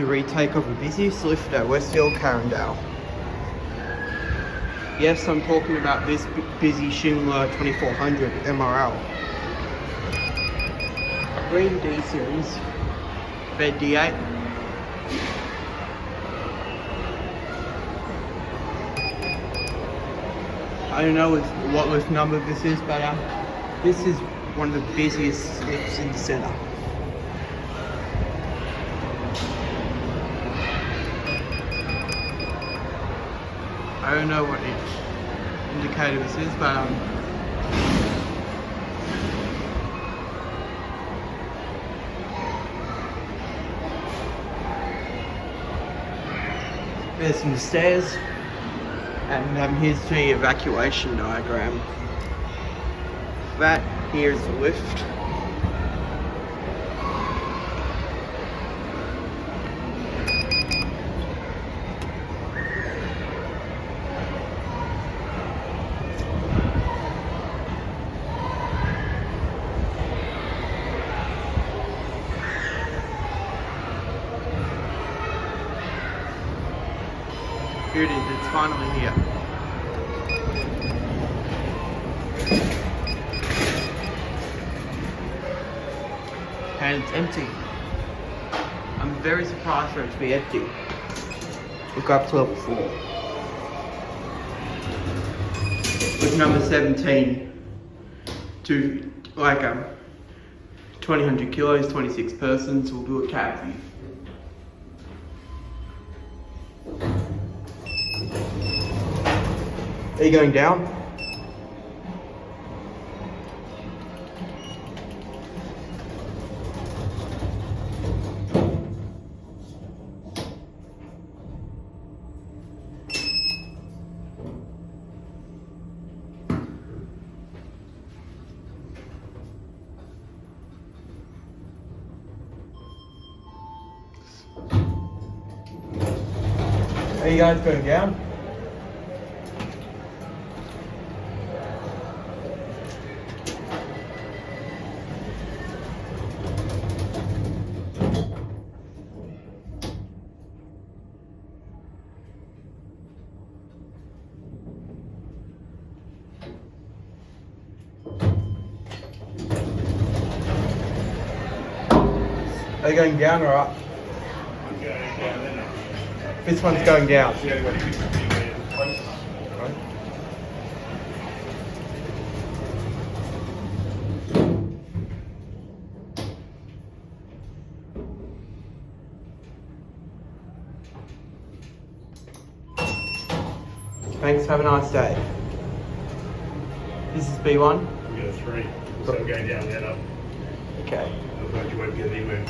Retake of a busiest lift at Westfield, Carindale. Yes, I'm talking about this busy Schindler 2400 MRL. Green D series, bed D8. I don't know what lift number this is, but this is one of the busiest lifts in the centre. I don't know what indicator this is, but there's some stairs, and here's the evacuation diagram. That here is the lift. Here it is, it's finally here. And it's empty. I'm very surprised for it to be empty. We'll go up to level 4. With number 17 to like 200 kilos, 26 persons. We'll do a cab view. Are you going down? Are you guys going down? Are you going down or up? I'm going down then. This one's going down. Yeah, what do you think? Right. Thanks, have a nice day. This is B1. We got a 3. So we're going down then up. Okay. Otherwise you won't get anywhere.